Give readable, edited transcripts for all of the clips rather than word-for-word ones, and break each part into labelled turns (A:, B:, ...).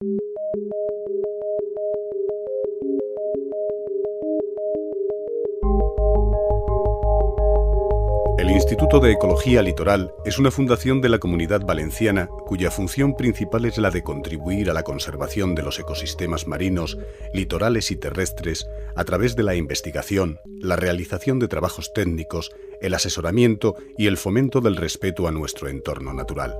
A: El Instituto de Ecología Litoral es una fundación de la Comunidad Valenciana cuya función principal es la de contribuir a la conservación de los ecosistemas marinos, litorales y terrestres a través de la investigación, la realización de trabajos técnicos, el asesoramiento y el fomento del respeto a nuestro entorno natural.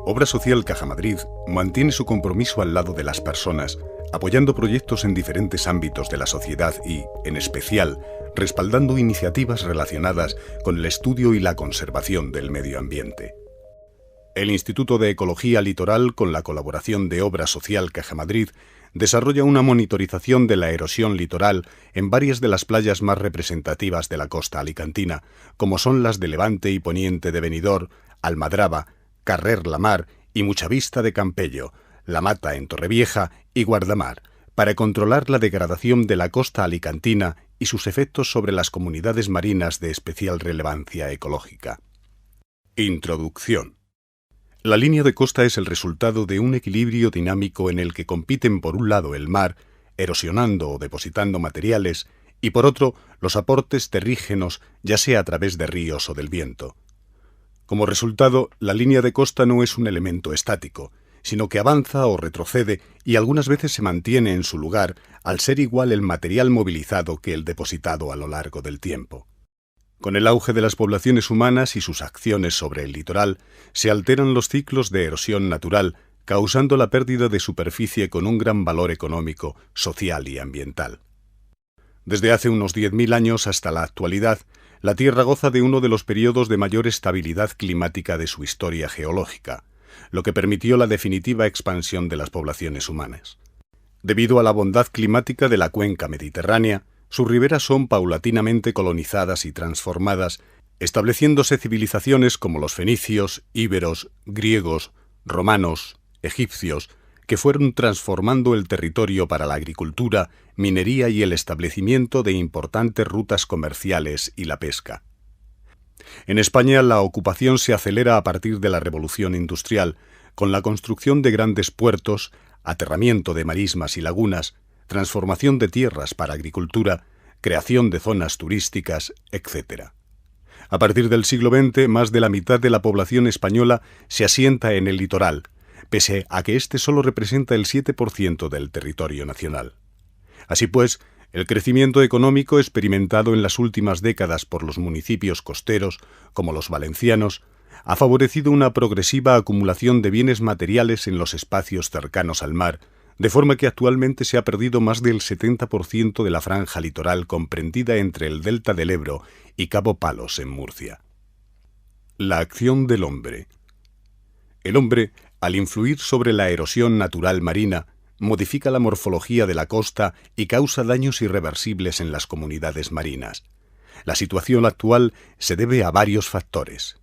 A: Obra Social Cajamadrid mantiene su compromiso al lado de las personas, apoyando proyectos en diferentes ámbitos de la sociedad y, en especial, respaldando iniciativas relacionadas con el estudio y la conservación del medio ambiente. El Instituto de Ecología Litoral, con la colaboración de Obra Social Cajamadrid, desarrolla una monitorización de la erosión litoral en varias de las playas más representativas de la costa alicantina, como son las de Levante y Poniente de Benidorm, Almadraba, Carrer la Mar y Muchavista de Campello, La Mata en Torrevieja y Guardamar, para controlar la degradación de la costa alicantina y sus efectos sobre las comunidades marinas de especial relevancia ecológica. Introducción. La línea de costa es el resultado de un equilibrio dinámico en el que compiten por un lado el mar, erosionando o depositando materiales, y por otro los aportes terrígenos, ya sea a través de ríos o del viento. Como resultado, la línea de costa no es un elemento estático, sino que avanza o retrocede y algunas veces se mantiene en su lugar al ser igual el material movilizado que el depositado a lo largo del tiempo. Con el auge de las poblaciones humanas y sus acciones sobre el litoral, se alteran los ciclos de erosión natural, causando la pérdida de superficie con un gran valor económico, social y ambiental. Desde hace unos 10.000 años hasta la actualidad, la Tierra goza de uno de los periodos de mayor estabilidad climática de su historia geológica, lo que permitió la definitiva expansión de las poblaciones humanas. Debido a la bondad climática de la cuenca mediterránea, sus riberas son paulatinamente colonizadas y transformadas, estableciéndose civilizaciones como los fenicios, íberos, griegos, romanos, egipcios, que fueron transformando el territorio para la agricultura, minería y el establecimiento de importantes rutas comerciales y la pesca. En España, la ocupación se acelera a partir de la Revolución Industrial, con la construcción de grandes puertos, aterramiento de marismas y lagunas, transformación de tierras para agricultura, creación de zonas turísticas, etc. A partir del siglo XX, más de la mitad de la población española se asienta en el litoral, pese a que este solo representa el 7% del territorio nacional. Así pues, el crecimiento económico experimentado en las últimas décadas por los municipios costeros, como los valencianos, ha favorecido una progresiva acumulación de bienes materiales en los espacios cercanos al mar, de forma que actualmente se ha perdido más del 70% de la franja litoral comprendida entre el delta del Ebro y Cabo Palos en Murcia. La acción del hombre. El hombre, al influir sobre la erosión natural marina, modifica la morfología de la costa y causa daños irreversibles en las comunidades marinas. La situación actual se debe a varios factores.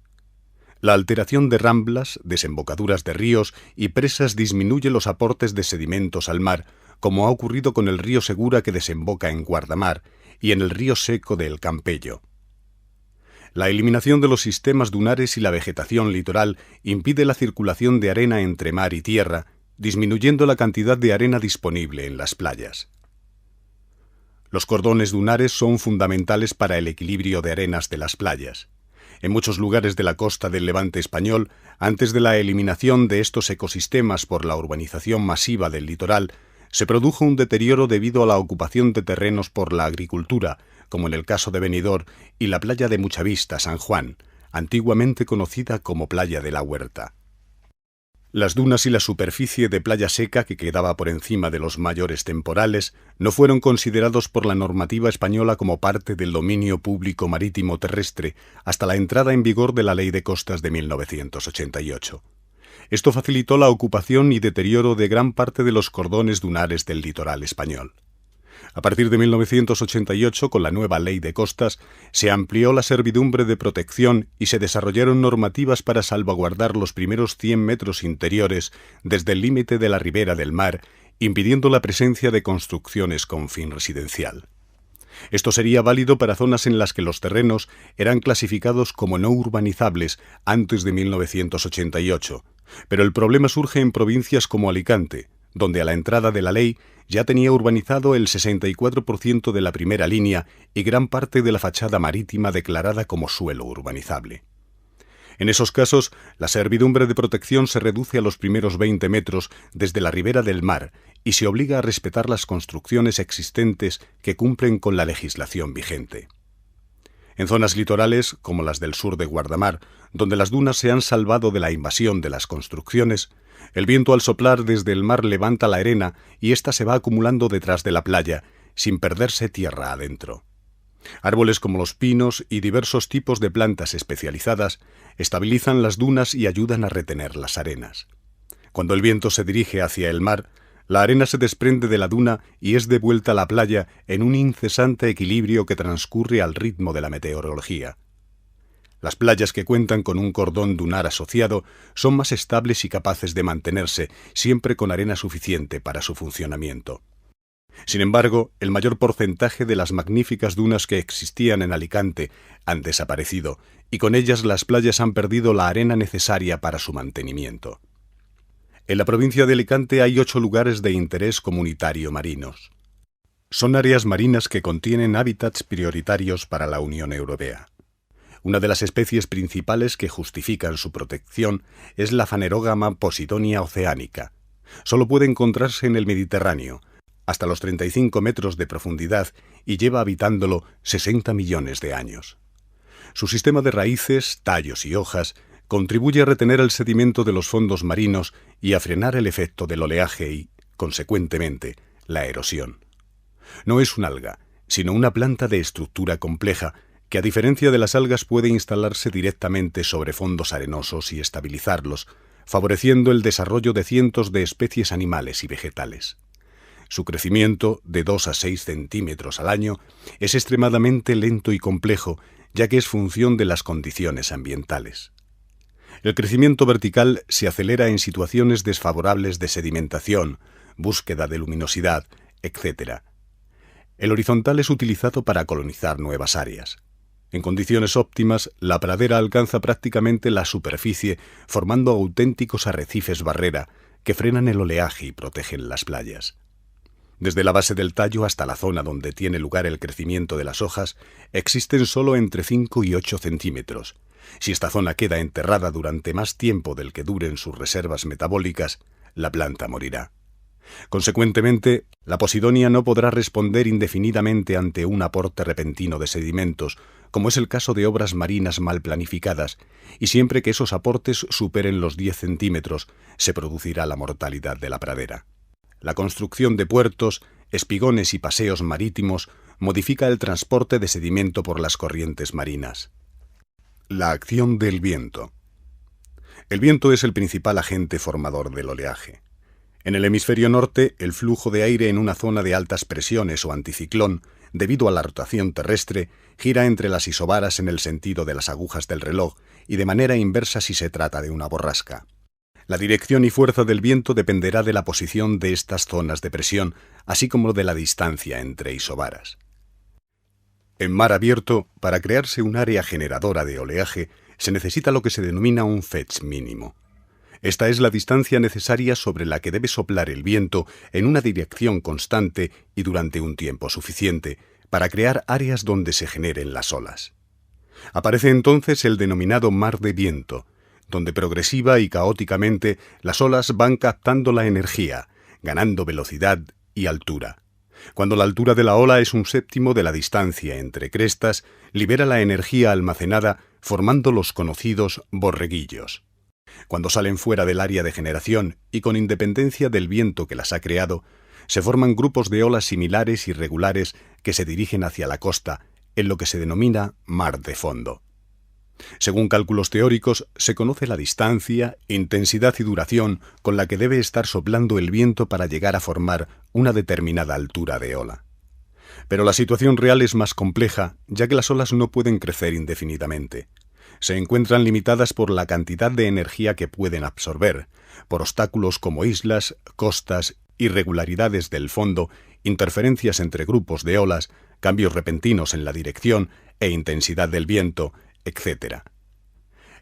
A: La alteración de ramblas, desembocaduras de ríos y presas disminuye los aportes de sedimentos al mar, como ha ocurrido con el río Segura que desemboca en Guardamar y en el río Seco de El Campello. La eliminación de los sistemas dunares y la vegetación litoral impide la circulación de arena entre mar y tierra, disminuyendo la cantidad de arena disponible en las playas. Los cordones dunares son fundamentales para el equilibrio de arenas de las playas. En muchos lugares de la costa del Levante español, antes de la eliminación de estos ecosistemas por la urbanización masiva del litoral, se produjo un deterioro debido a la ocupación de terrenos por la agricultura, como en el caso de Benidorm y la playa de Muchavista, San Juan, antiguamente conocida como Playa de la Huerta. Las dunas y la superficie de playa seca que quedaba por encima de los mayores temporales no fueron considerados por la normativa española como parte del dominio público marítimo terrestre hasta la entrada en vigor de la Ley de Costas de 1988. Esto facilitó la ocupación y deterioro de gran parte de los cordones dunares del litoral español. A partir de 1988, con la nueva Ley de Costas, se amplió la servidumbre de protección y se desarrollaron normativas para salvaguardar los primeros 100 metros interiores desde el límite de la ribera del mar, impidiendo la presencia de construcciones con fin residencial. Esto sería válido para zonas en las que los terrenos eran clasificados como no urbanizables antes de 1988, pero el problema surge en provincias como Alicante, donde a la entrada de la ley ya tenía urbanizado el 64% de la primera línea y gran parte de la fachada marítima declarada como suelo urbanizable. En esos casos, la servidumbre de protección se reduce a los primeros 20 metros desde la ribera del mar y se obliga a respetar las construcciones existentes que cumplen con la legislación vigente. En zonas litorales, como las del sur de Guardamar, donde las dunas se han salvado de la invasión de las construcciones, el viento al soplar desde el mar levanta la arena y ésta se va acumulando detrás de la playa, sin perderse tierra adentro. Árboles como los pinos y diversos tipos de plantas especializadas estabilizan las dunas y ayudan a retener las arenas. Cuando el viento se dirige hacia el mar, la arena se desprende de la duna y es devuelta a la playa en un incesante equilibrio que transcurre al ritmo de la meteorología. Las playas que cuentan con un cordón dunar asociado son más estables y capaces de mantenerse siempre con arena suficiente para su funcionamiento. Sin embargo, el mayor porcentaje de las magníficas dunas que existían en Alicante han desaparecido y con ellas las playas han perdido la arena necesaria para su mantenimiento. En la provincia de Alicante hay 8 lugares de interés comunitario marinos. Son áreas marinas que contienen hábitats prioritarios para la Unión Europea. Una de las especies principales que justifican su protección es la Phanerogamma posidonia oceanica. Solo puede encontrarse en el Mediterráneo, hasta los 35 metros de profundidad y lleva habitándolo 60 millones de años. Su sistema de raíces, tallos y hojas contribuye a retener el sedimento de los fondos marinos y a frenar el efecto del oleaje y, consecuentemente, la erosión. No es un alga, sino una planta de estructura compleja que, a diferencia de las algas, puede instalarse directamente sobre fondos arenosos y estabilizarlos, favoreciendo el desarrollo de cientos de especies animales y vegetales. Su crecimiento, de 2 a 6 centímetros al año, es extremadamente lento y complejo, ya que es función de las condiciones ambientales. El crecimiento vertical se acelera en situaciones desfavorables de sedimentación, búsqueda de luminosidad, etc. El horizontal es utilizado para colonizar nuevas áreas. En condiciones óptimas, la pradera alcanza prácticamente la superficie, formando auténticos arrecifes barrera que frenan el oleaje y protegen las playas. Desde la base del tallo hasta la zona donde tiene lugar el crecimiento de las hojas, existen solo entre 5 y 8 centímetros. Si esta zona queda enterrada durante más tiempo del que duren sus reservas metabólicas, la planta morirá. Consecuentemente, la posidonia no podrá responder indefinidamente ante un aporte repentino de sedimentos, como es el caso de obras marinas mal planificadas, y siempre que esos aportes superen los 10 centímetros, se producirá la mortalidad de la pradera. La construcción de puertos, espigones y paseos marítimos modifica el transporte de sedimento por las corrientes marinas. La acción del viento. El viento es el principal agente formador del oleaje. En el hemisferio norte, el flujo de aire en una zona de altas presiones o anticiclón, debido a la rotación terrestre, gira entre las isobaras en el sentido de las agujas del reloj y de manera inversa si se trata de una borrasca. La dirección y fuerza del viento dependerá de la posición de estas zonas de presión, así como de la distancia entre isobaras. En mar abierto, para crearse un área generadora de oleaje, se necesita lo que se denomina un fetch mínimo. Esta es la distancia necesaria sobre la que debe soplar el viento en una dirección constante y durante un tiempo suficiente para crear áreas donde se generen las olas. Aparece entonces el denominado mar de viento, donde progresiva y caóticamente las olas van captando la energía, ganando velocidad y altura. Cuando la altura de la ola es 1/7 de la distancia entre crestas, libera la energía almacenada formando los conocidos borreguillos. Cuando salen fuera del área de generación y con independencia del viento que las ha creado, se forman grupos de olas similares y regulares que se dirigen hacia la costa, en lo que se denomina mar de fondo. Según cálculos teóricos, se conoce la distancia, intensidad y duración con la que debe estar soplando el viento para llegar a formar una determinada altura de ola. Pero la situación real es más compleja, ya que las olas no pueden crecer indefinidamente. Se encuentran limitadas por la cantidad de energía que pueden absorber, por obstáculos como islas, costas, irregularidades del fondo, interferencias entre grupos de olas, cambios repentinos en la dirección e intensidad del viento, etc.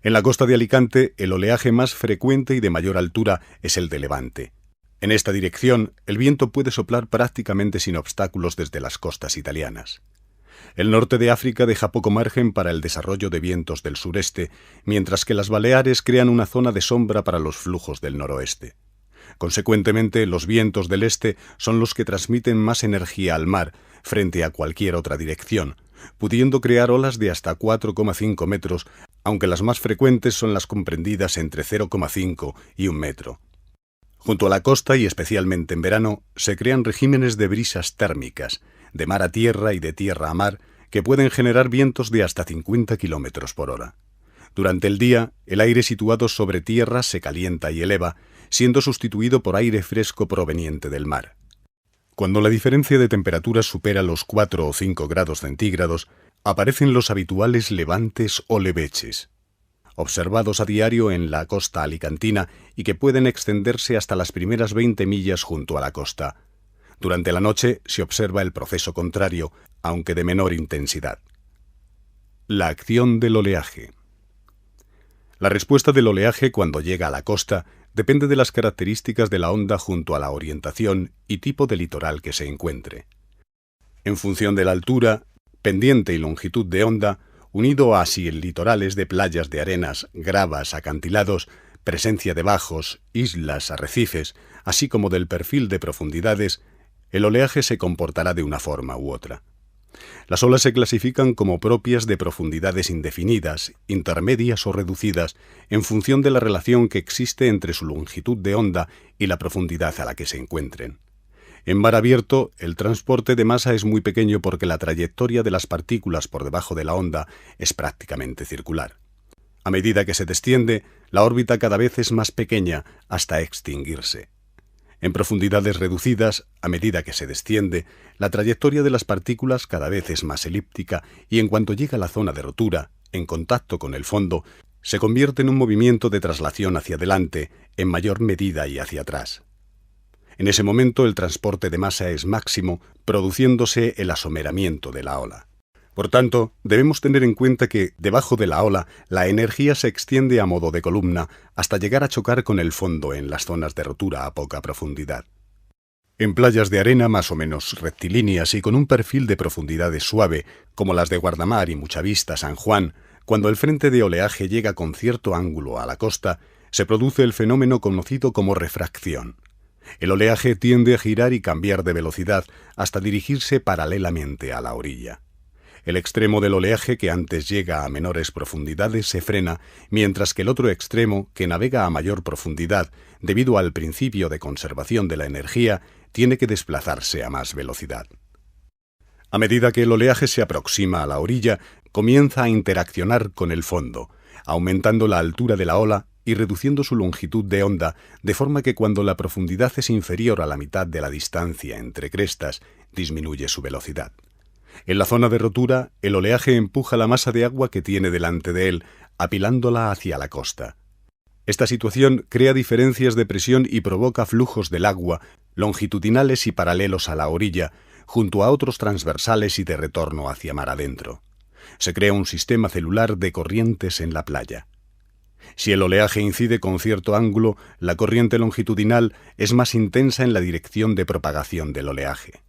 A: En la costa de Alicante, el oleaje más frecuente y de mayor altura es el de levante. En esta dirección, el viento puede soplar prácticamente sin obstáculos desde las costas italianas. El norte de África deja poco margen para el desarrollo de vientos del sureste, mientras que las Baleares crean una zona de sombra para los flujos del noroeste. Consecuentemente, los vientos del este son los que transmiten más energía al mar frente a cualquier otra dirección, pudiendo crear olas de hasta 4,5 metros, aunque las más frecuentes son las comprendidas entre 0,5 y 1 metro. Junto a la costa, y especialmente en verano, se crean regímenes de brisas térmicas, de mar a tierra y de tierra a mar, que pueden generar vientos de hasta 50 kilómetros por hora. Durante el día, el aire situado sobre tierra se calienta y eleva, siendo sustituido por aire fresco proveniente del mar. Cuando la diferencia de temperaturas supera los 4 o 5 grados centígrados, aparecen los habituales levantes o leveches, observados a diario en la costa alicantina y que pueden extenderse hasta las primeras 20 millas junto a la costa. Durante la noche se observa el proceso contrario, aunque de menor intensidad. La acción del oleaje. La respuesta del oleaje cuando llega a la costa depende de las características de la onda junto a la orientación y tipo de litoral que se encuentre. En función de la altura, pendiente y longitud de onda, unido a si el litoral es de playas de arenas, gravas, acantilados, presencia de bajos, islas, arrecifes, así como del perfil de profundidades, el oleaje se comportará de una forma u otra. Las olas se clasifican como propias de profundidades indefinidas, intermedias o reducidas, en función de la relación que existe entre su longitud de onda y la profundidad a la que se encuentren. En mar abierto, el transporte de masa es muy pequeño porque la trayectoria de las partículas por debajo de la onda es prácticamente circular. A medida que se desciende, la órbita cada vez es más pequeña hasta extinguirse. En profundidades reducidas, a medida que se desciende, la trayectoria de las partículas cada vez es más elíptica y en cuanto llega a la zona de rotura, en contacto con el fondo, se convierte en un movimiento de traslación hacia adelante, en mayor medida y hacia atrás. En ese momento el transporte de masa es máximo, produciéndose el asomeramiento de la ola. Por tanto, debemos tener en cuenta que, debajo de la ola, la energía se extiende a modo de columna hasta llegar a chocar con el fondo en las zonas de rotura a poca profundidad. En playas de arena más o menos rectilíneas y con un perfil de profundidades suave, como las de Guardamar y Muchavista, San Juan, cuando el frente de oleaje llega con cierto ángulo a la costa, se produce el fenómeno conocido como refracción. El oleaje tiende a girar y cambiar de velocidad hasta dirigirse paralelamente a la orilla. El extremo del oleaje que antes llega a menores profundidades se frena, mientras que el otro extremo, que navega a mayor profundidad, debido al principio de conservación de la energía, tiene que desplazarse a más velocidad. A medida que el oleaje se aproxima a la orilla, comienza a interaccionar con el fondo, aumentando la altura de la ola y reduciendo su longitud de onda, de forma que cuando la profundidad es inferior a la mitad de la distancia entre crestas, disminuye su velocidad. En la zona de rotura, el oleaje empuja la masa de agua que tiene delante de él, apilándola hacia la costa. Esta situación crea diferencias de presión y provoca flujos del agua, longitudinales y paralelos a la orilla, junto a otros transversales y de retorno hacia mar adentro. Se crea un sistema celular de corrientes en la playa. Si el oleaje incide con cierto ángulo, la corriente longitudinal es más intensa en la dirección de propagación del oleaje.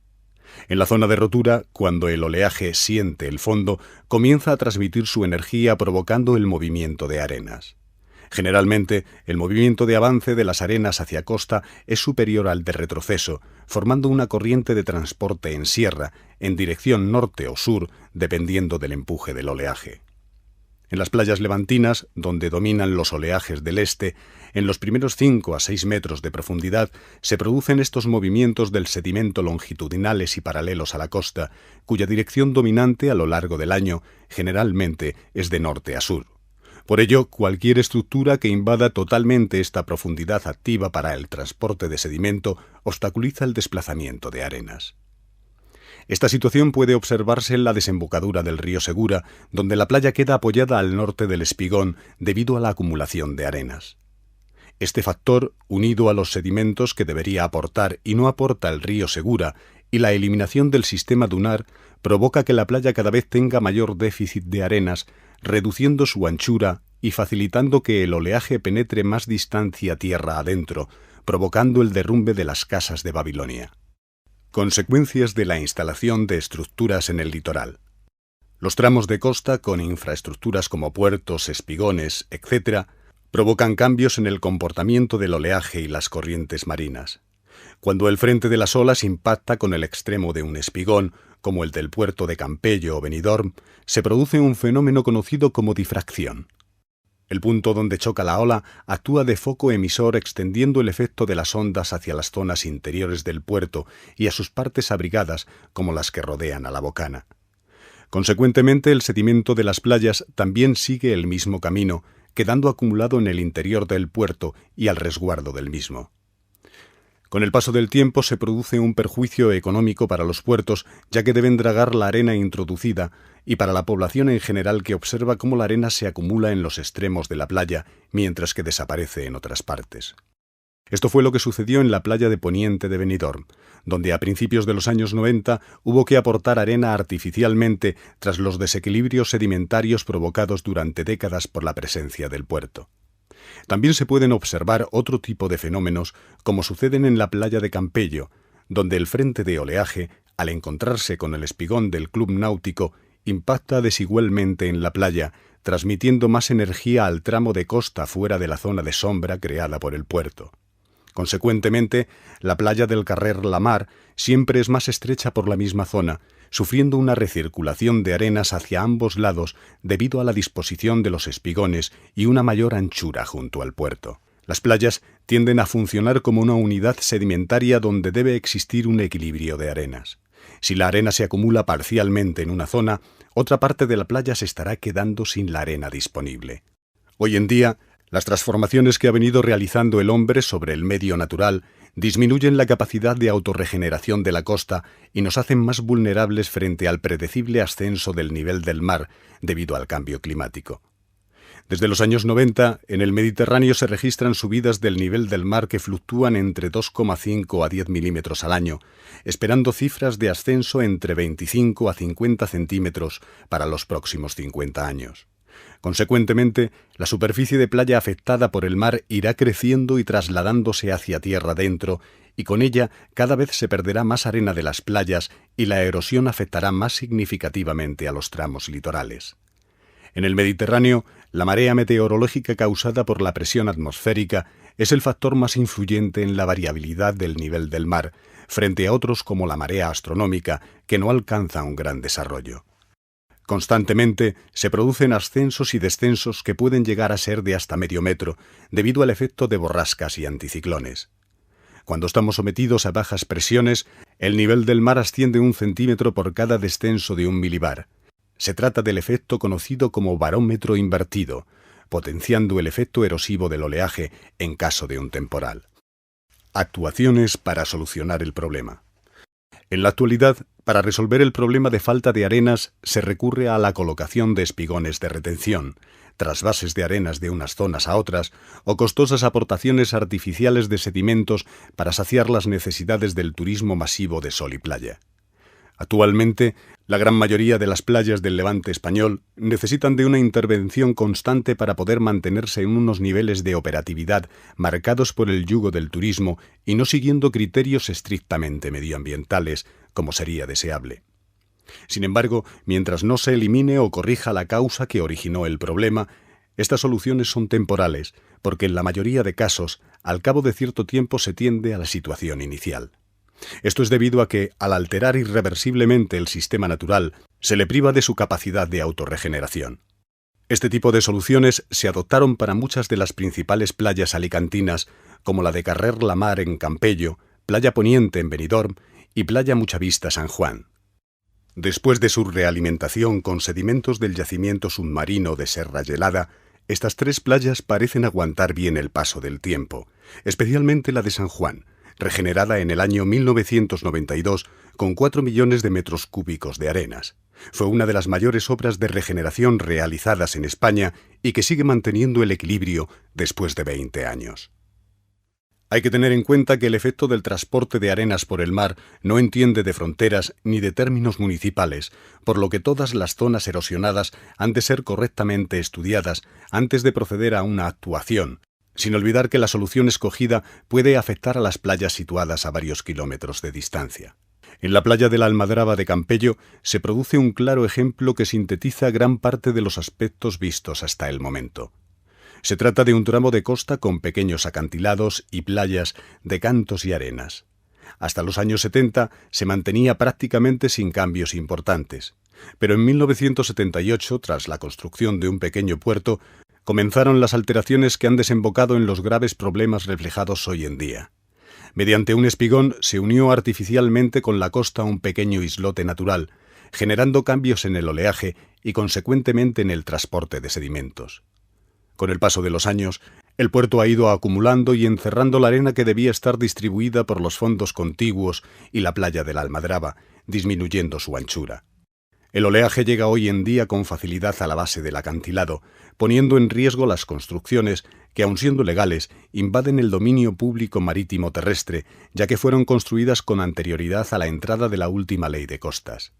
A: En la zona de rotura, cuando el oleaje siente el fondo, comienza a transmitir su energía provocando el movimiento de arenas. Generalmente, el movimiento de avance de las arenas hacia costa es superior al de retroceso, formando una corriente de transporte en sierra, en dirección norte o sur, dependiendo del empuje del oleaje. En las playas levantinas, donde dominan los oleajes del este, en los primeros 5 a 6 metros de profundidad se producen estos movimientos del sedimento longitudinales y paralelos a la costa, cuya dirección dominante a lo largo del año generalmente es de norte a sur. Por ello, cualquier estructura que invada totalmente esta profundidad activa para el transporte de sedimento obstaculiza el desplazamiento de arenas. Esta situación puede observarse en la desembocadura del río Segura, donde la playa queda apoyada al norte del espigón debido a la acumulación de arenas. Este factor, unido a los sedimentos que debería aportar y no aporta el río Segura, y la eliminación del sistema dunar, provoca que la playa cada vez tenga mayor déficit de arenas, reduciendo su anchura y facilitando que el oleaje penetre más distancia tierra adentro, provocando el derrumbe de las casas de Babilonia. Consecuencias de la instalación de estructuras en el litoral. Los tramos de costa, con infraestructuras como puertos, espigones, etc., provocan cambios en el comportamiento del oleaje y las corrientes marinas. Cuando el frente de las olas impacta con el extremo de un espigón, como el del puerto de Campello o Benidorm, se produce un fenómeno conocido como difracción. El punto donde choca la ola actúa de foco emisor, extendiendo el efecto de las ondas hacia las zonas interiores del puerto y a sus partes abrigadas, como las que rodean a la bocana. Consecuentemente, el sedimento de las playas también sigue el mismo camino, quedando acumulado en el interior del puerto y al resguardo del mismo. Con el paso del tiempo se produce un perjuicio económico para los puertos, ya que deben dragar la arena introducida, y para la población en general, que observa cómo la arena se acumula en los extremos de la playa, mientras que desaparece en otras partes. Esto fue lo que sucedió en la playa de Poniente de Benidorm, donde a principios de los años 90 hubo que aportar arena artificialmente tras los desequilibrios sedimentarios provocados durante décadas por la presencia del puerto. También se pueden observar otro tipo de fenómenos, como suceden en la playa de Campello, donde el frente de oleaje, al encontrarse con el espigón del club náutico, impacta desigualmente en la playa, transmitiendo más energía al tramo de costa fuera de la zona de sombra creada por el puerto. Consecuentemente, la playa del Carrer La Mar siempre es más estrecha por la misma zona, sufriendo una recirculación de arenas hacia ambos lados debido a la disposición de los espigones y una mayor anchura junto al puerto. Las playas tienden a funcionar como una unidad sedimentaria donde debe existir un equilibrio de arenas. Si la arena se acumula parcialmente en una zona, otra parte de la playa se estará quedando sin la arena disponible. Hoy en día, las transformaciones que ha venido realizando el hombre sobre el medio natural disminuyen la capacidad de autorregeneración de la costa y nos hacen más vulnerables frente al predecible ascenso del nivel del mar debido al cambio climático. Desde los años 90, en el Mediterráneo se registran subidas del nivel del mar que fluctúan entre 2,5 a 10 milímetros al año, esperando cifras de ascenso entre 25 a 50 centímetros para los próximos 50 años. Consecuentemente, la superficie de playa afectada por el mar irá creciendo y trasladándose hacia tierra adentro, y con ella cada vez se perderá más arena de las playas y la erosión afectará más significativamente a los tramos litorales. En el Mediterráneo, la marea meteorológica causada por la presión atmosférica es el factor más influyente en la variabilidad del nivel del mar, frente a otros como la marea astronómica, que no alcanza un gran desarrollo. Constantemente se producen ascensos y descensos que pueden llegar a ser de hasta medio metro, debido al efecto de borrascas y anticiclones. Cuando estamos sometidos a bajas presiones, el nivel del mar asciende 1 centímetro por cada descenso de 1 milibar. Se trata del efecto conocido como barómetro invertido, potenciando el efecto erosivo del oleaje en caso de un temporal. Actuaciones para solucionar el problema. En la actualidad, para resolver el problema de falta de arenas, se recurre a la colocación de espigones de retención, trasvases de arenas de unas zonas a otras o costosas aportaciones artificiales de sedimentos para saciar las necesidades del turismo masivo de sol y playa. Actualmente, la gran mayoría de las playas del Levante español necesitan de una intervención constante para poder mantenerse en unos niveles de operatividad marcados por el yugo del turismo y no siguiendo criterios estrictamente medioambientales, como sería deseable. Sin embargo, mientras no se elimine o corrija la causa que originó el problema, estas soluciones son temporales, porque en la mayoría de casos, al cabo de cierto tiempo se tiende a la situación inicial. Esto es debido a que, al alterar irreversiblemente el sistema natural, se le priva de su capacidad de autorregeneración. Este tipo de soluciones se adoptaron para muchas de las principales playas alicantinas, como la de Carrer La Mar en Campello, Playa Poniente en Benidorm y Playa Muchavista San Juan. Después de su realimentación con sedimentos del yacimiento submarino de Serra Gelada, estas 3 playas parecen aguantar bien el paso del tiempo, especialmente la de San Juan, regenerada en el año 1992 con 4 millones de metros cúbicos de arenas. Fue una de las mayores obras de regeneración realizadas en España y que sigue manteniendo el equilibrio después de 20 años. Hay que tener en cuenta que el efecto del transporte de arenas por el mar no entiende de fronteras ni de términos municipales, por lo que todas las zonas erosionadas han de ser correctamente estudiadas antes de proceder a una actuación, sin olvidar que la solución escogida puede afectar a las playas situadas a varios kilómetros de distancia. En la playa de la Almadraba de Campello se produce un claro ejemplo que sintetiza gran parte de los aspectos vistos hasta el momento. Se trata de un tramo de costa con pequeños acantilados y playas de cantos y arenas. Hasta los años 70 se mantenía prácticamente sin cambios importantes, pero en 1978, tras la construcción de un pequeño puerto, comenzaron las alteraciones que han desembocado en los graves problemas reflejados hoy en día. Mediante un espigón se unió artificialmente con la costa un pequeño islote natural, generando cambios en el oleaje y consecuentemente en el transporte de sedimentos. Con el paso de los años, el puerto ha ido acumulando y encerrando la arena que debía estar distribuida por los fondos contiguos y la playa de la Almadraba, disminuyendo su anchura. El oleaje llega hoy en día con facilidad a la base del acantilado, poniendo en riesgo las construcciones que, aun siendo legales, invaden el dominio público marítimo terrestre, ya que fueron construidas con anterioridad a la entrada de la última ley de costas.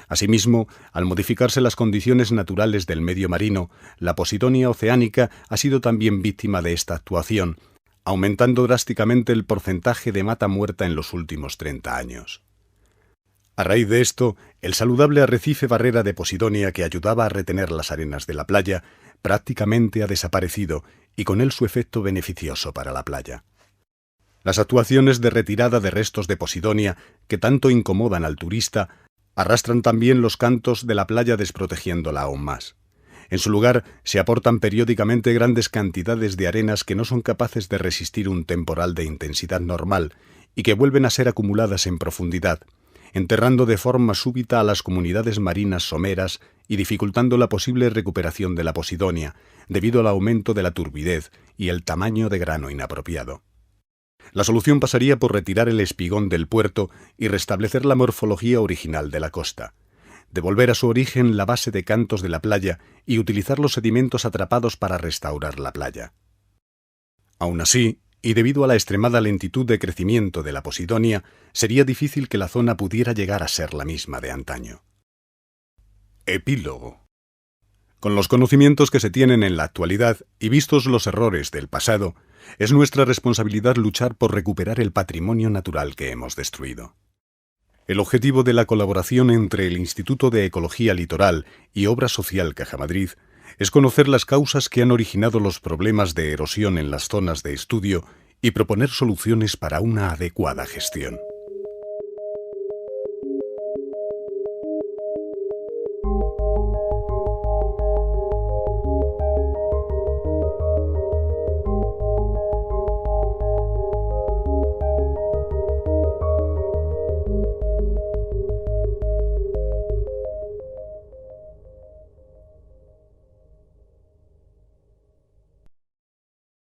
A: Asimismo, al modificarse las condiciones naturales del medio marino, la Posidonia oceánica ha sido también víctima de esta actuación, aumentando drásticamente el porcentaje de mata muerta en los últimos 30 años. A raíz de esto, el saludable arrecife barrera de Posidonia que ayudaba a retener las arenas de la playa prácticamente ha desaparecido y con él su efecto beneficioso para la playa. Las actuaciones de retirada de restos de Posidonia que tanto incomodan al turista arrastran también los cantos de la playa desprotegiéndola aún más. En su lugar se aportan periódicamente grandes cantidades de arenas que no son capaces de resistir un temporal de intensidad normal y que vuelven a ser acumuladas en profundidad, enterrando de forma súbita a las comunidades marinas someras y dificultando la posible recuperación de la Posidonia, debido al aumento de la turbidez y el tamaño de grano inapropiado. La solución pasaría por retirar el espigón del puerto y restablecer la morfología original de la costa, devolver a su origen la base de cantos de la playa y utilizar los sedimentos atrapados para restaurar la playa. Aún así, y debido a la extremada lentitud de crecimiento de la Posidonia, sería difícil que la zona pudiera llegar a ser la misma de antaño. Epílogo. Con los conocimientos que se tienen en la actualidad y vistos los errores del pasado, es nuestra responsabilidad luchar por recuperar el patrimonio natural que hemos destruido. El objetivo de la colaboración entre el Instituto de Ecología Litoral y Obra Social Cajamadrid es conocer las causas que han originado los problemas de erosión en las zonas de estudio y proponer soluciones para una adecuada gestión.